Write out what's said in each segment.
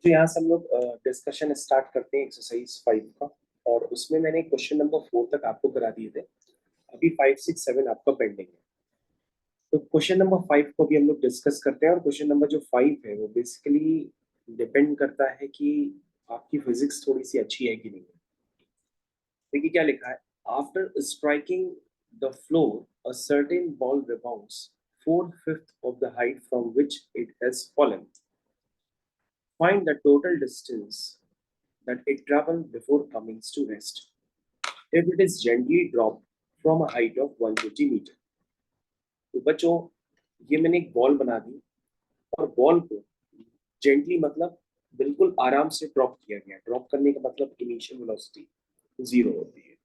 तो यहाँ से हम लोग डिस्कशन स्टार्ट करते हैं एक्सरसाइज 5 का। और उसमें मैंने क्वेश्चन नंबर 4 तक आपको करा दिए थे। अभी 5, 6, 7 आपका पेंडिंग है। तो क्वेश्चन नंबर 5 को भी हम लोग डिस्कस करते हैं। और क्वेश्चन नंबर जो 5 है वो बेसिकली डिपेंड करता है कि आपकी फिजिक्स थोड़ी सी अच्छी है कि नहीं। देखिए क्या लिखा है। After striking the floor a certain ball rebounds 4/5 of the height from which it has fallen. Find the total distance that it traveled before coming to rest if it is gently dropped from a height of 150 metre. तो बच्चों, ये मैंने एक ball बना दी और ball को gently मतलब बिल्कुल आराम से ड्रॉप किया गया। ड्रॉप करने का मतलब इनिशियल वेलोसिटी 0 होती है।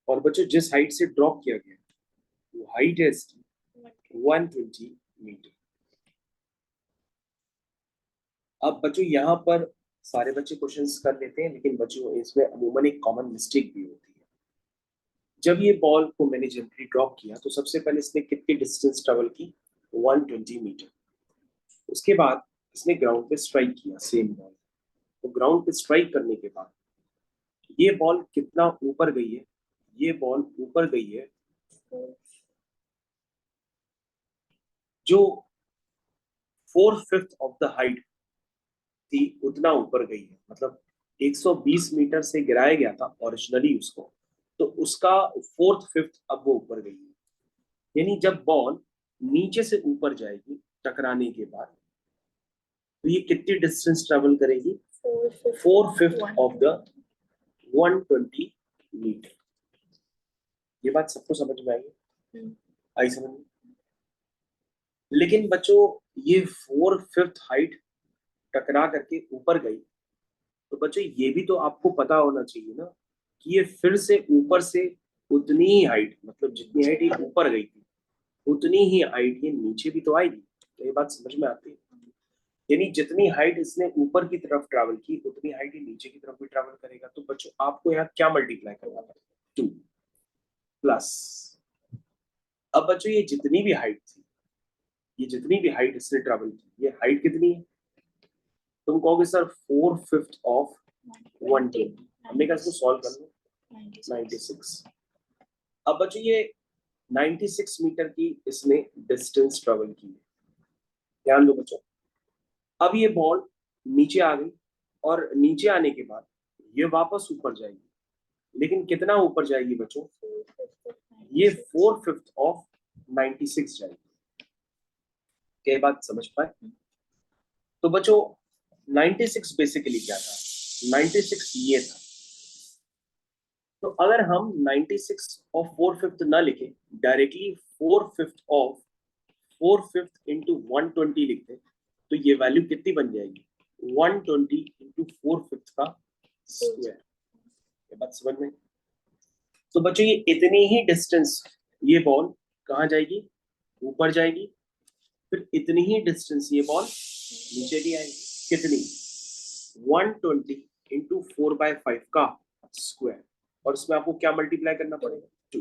और बच्चों, जिस हाइट से ड्रॉप किया गया वो हाइट है इसकी 120 मीटर। अब बच्चों यहाँ पर सारे बच्चे क्वेश्चंस कर लेते हैं, लेकिन बच्चों इसमें अमूमन एक कॉमन मिस्टेक भी होती है। जब ये बॉल को मैंने जेंटली ड्रॉप किया तो सबसे पहले इसने कितनी डिस्टेंस ट्रेवल की, 120 मीटर। उसके बाद इसने ग्राउंड पे स्ट्राइक किया सेम बॉल। तो ग्राउंड पे स्ट्राइक करने के बाद ये बॉल कितना ऊपर गई है, ये बॉल ऊपर गई है जो 4/5 ऑफ द हाइट थी उतना ऊपर गई है। मतलब 120 मीटर से गिराया गया था ओरिजिनली उसको, तो उसका 4/5 अब वो ऊपर गई है। यानी जब बॉल नीचे से ऊपर जाएगी टकराने के बाद तो ये कितनी डिस्टेंस ट्रेवल करेगी, 4/5 ऑफ द 120 मीटर। ये बात सबको समझ में आई? आई समझ में? लेकिन बच्चों, ये 4/5 हाइट टकरा करके ऊपर गई, तो बच्चों ये भी तो आपको पता होना चाहिए ना कि ये फिर से ऊपर से उतनी ही हाइट, मतलब जितनी हाइट ये ऊपर गई थी उतनी ही हाइट ये नीचे भी तो आएगी। तो ये बात समझ में आती है? यानी जितनी हाइट इसने ऊपर की तरफ ट्रैवल की उतनी हाइट ही नीचे की तरफ भी ट्रैवल करेगा। तो बच्चों आपको यहाँ क्या मल्टीप्लाई करना पड़ेगा, 2 प्लस। अब बच्चों ये जितनी भी हाइट थी, ये जितनी भी हाइट इसने ट्रैवल की, ये हाइट कितनी है? तुम कहोगे सर 4/5 ऑफ 120। हमने कहा इसको सॉल्व कर लो, 96। अब बच्चों ये 96 मीटर की इसने डिस्टेंस ट्रेवल की है। ध्यान दो बच्चों, अब ये बॉल नीचे आ गई और नीचे आने के बाद ये वापस ऊपर जाएगी। लेकिन कितना ऊपर जाएगी बच्चों? ये 4/5 ऑफ 96 जाएगी। क्या बात समझ पाए? तो बच्चों 96 बेसिकली क्या था? 96 ये था। तो अगर हम 96 ऑफ 4/5 ना लिखे, डायरेक्टली 4/5 ऑफ 4/5 इंटू 120 लिखते तो ये वैल्यू कितनी बन जाएगी, 120 इंटू 4/5 का स्क्वायर। ये बात समझ में? तो बच्चों ये इतनी ही डिस्टेंस ये बॉल कहाँ जाएगी, ऊपर जाएगी। फिर इतनी ही डिस्टेंस ये बॉल नीचे भी आएगी। कितनी? 120 इंटू 4/5 का स्क्वायर। और इसमें आपको क्या मल्टीप्लाई करना पड़ेगा, 2।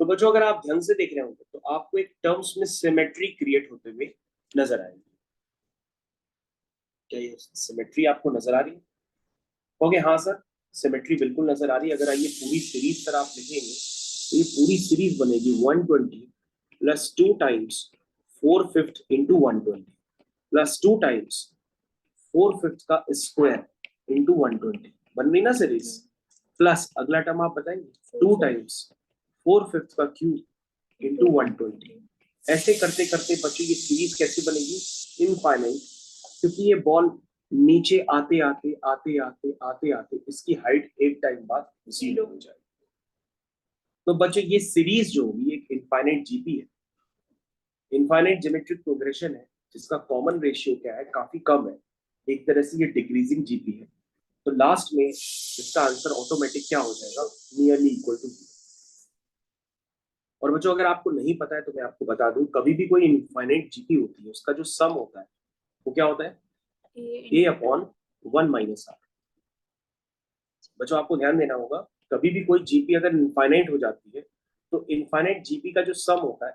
तो बच्चों अगर आप ध्यान से देख रहे होंगे तो आपको एक टर्म्स में सिमेट्री क्रिएट होते हुए नजर आएगी। क्या ये सिमेट्री आपको नजर आ रही है? ओके हाँ सर, सिमेट्री बिल्कुल नजर आ रही है। अगर ये पूरी सीरीज सर आप लिखेंगे तो ये पूरी सीरीज बनेगी 120 plus 2 times 4/5 into 120 plus 2 times 4/5 का स्क्वायर इंटू 120। बन रही ना सीरीज? प्लस अगला टर्म आप बताएंगे 2 टाइम्स 4/5 का क्यूब इंटू 120। ऐसे करते करते बच्चों ये सीरीज कैसे बनेगी, इनफाइनाइट। क्योंकि ये बॉल नीचे आते आते आते आते आते आते इसकी हाइट एक टाइम बाद 0 हो जाएगी। तो बच्चों ये सीरीज जो होगी एक इनफाइनाइट जीपी है, इनफाइनाइट ज्योमेट्रिक प्रोग्रेशन है, जिसका कॉमन रेशियो क्या है, काफी कम है। एक तरह से ये डिक्रीजिंग जीपी है। तो लास्ट में इसका आंसर ऑटोमेटिक क्या हो जाएगा, नियरली इक्वल टू 0। और बच्चों अगर आपको नहीं पता है तो मैं आपको बता दूं, कभी भी कोई इनफाइनाइट जीपी होती है उसका जो सम होता है वो क्या होता है, a/1 माइनस आर। बच्चों आपको ध्यान देना होगा, कभी भी कोई जीपी अगर इनफाइनाइट हो जाती है तो इनफाइनाइट जीपी का जो सम होता है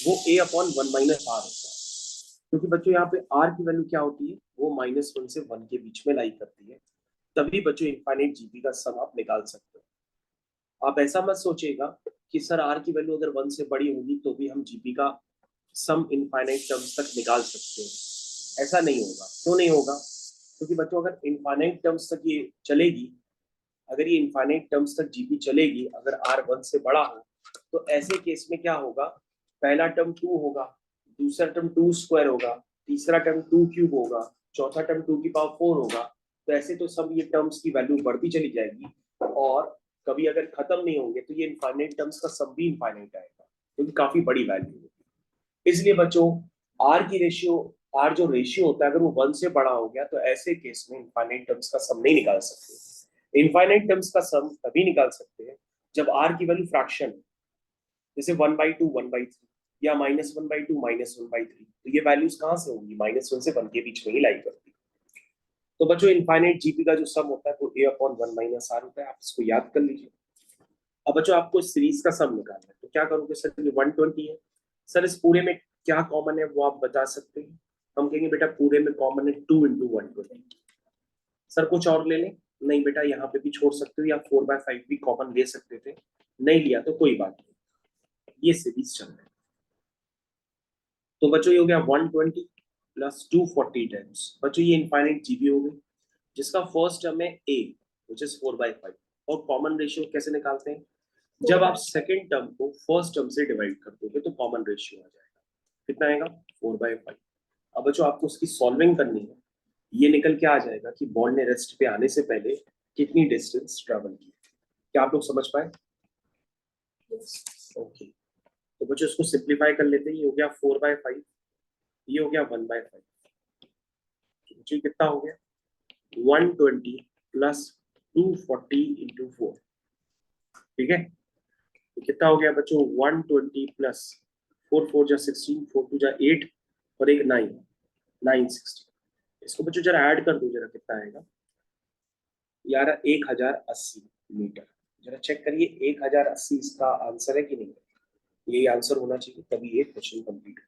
वो a/1 माइनस आर होता है। क्योंकि बच्चों यहाँ पे आर की वैल्यू क्या होती है, वो -1 से 1 के बीच में लाई करती है, तभी बच्चों इनफाइनाइट जीपी का सम आप निकाल सकते हो। आप ऐसा मत सोचिएगा कि सर आर की वैल्यू अगर 1 से बड़ी होगी तो भी हम जीपी का सम इनफाइनाइट टर्म्स तक निकाल सकते हैं। ऐसा नहीं होगा। क्यों नहीं होगा? क्योंकि बच्चों अगर इनफाइनाइट टर्म्स तक ये चलेगी, अगर ये इनफाइनाइट टर्म्स तक जीपी चलेगी, अगर आर 1 से बड़ा हो, तो ऐसे केस में क्या होगा, पहला टर्म 2 होगा, दूसरा टर्म 2 स्क्वायर होगा, तीसरा टर्म 2 क्यूब होगा, चौथा टर्म 2 की पावर 4 होगा। तो ऐसे तो सब ये टर्म्स की वैल्यू बढ़ती चली जाएगी, और कभी अगर खत्म नहीं होंगे तो ये इनफाइनाइट टर्म्स का सब भी इनफाइनाइट आएगा, क्योंकि काफी बड़ी वैल्यू है। इसलिए बच्चों आर की रेशियो, आर जो रेशियो होता है अगर वो 1 से बड़ा हो गया, तो ऐसे केस में इनफाइनाइट टर्म्स का सम नहीं निकाल सकते। इनफाइनाइट टर्म्स का सम तभी निकाल सकते हैं जब आर की वैल्यू फ्रैक्शन, जैसे 1/2 1/3 या -1/2 -1/3, तो ये वैल्यूज कहाँ से होंगी, -1 से 1 के बीच में ही लाई करती है। तो बच्चों इनफाइनाइट जीपी का जो सम होता है वो a/1 - r होता है, आप इसको याद कर लीजिए। अब बच्चों आपको इस सीरीज का सम निकालना है, तो क्या करोगे सर, ये 120 है, सर इस पूरे में क्या कॉमन है वो आप बता सकते हैं? हम कहेंगे बेटा पूरे में कॉमन है 2 × 120। सर कुछ और ले लें? नहीं बेटा, यहाँ पे भी छोड़ सकते हो, या 4/5 भी कॉमन ले सकते थे, नहीं लिया तो कोई बात नहीं, ये सीरीज चल रहा है। तो बच्चों ये हो गया 120 + 240 टाइम्स, बच्चों ये इनफाइनाइट जीबी हो गई, जिसका फर्स्ट टर्म है a विच इज 4/5। और कॉमन रेशियो कैसे निकालते हैं, जब आप सेकंड टर्म को फर्स्ट टर्म से डिवाइड कर दोगे तो कॉमन रेशियो आ जाएगा। कितना आएगा, 4/5। अब बच्चों आपको उसकी सॉल्विंग करनी है, ये निकल के आ जाएगा कि बॉल ने रेस्ट पे आने से पहले कितनी डिस्टेंस ट्रेवल की। क्या आप लोग समझ पाए? ओके, तो बच्चों इसको सिंप्लीफाई कर लेते हैं, ये हो गया 4/5, ये हो गया 1/5। बच्चों कितना हो गया, 120 + 240 × 4, ठीक है। तो कितना हो गया बच्चों, 120 + 4 4 जा 16, 4 2 जा 8, और एक 9, 960। इसको बच्चों जरा ऐड कर दो, जरा कितना आएगा यार, 1080 मीटर। जरा चेक करिए 1080 इसका आंसर है कि नहीं, यही आंसर होना चाहिए, तभी ये क्वेश्चन कंप्लीट।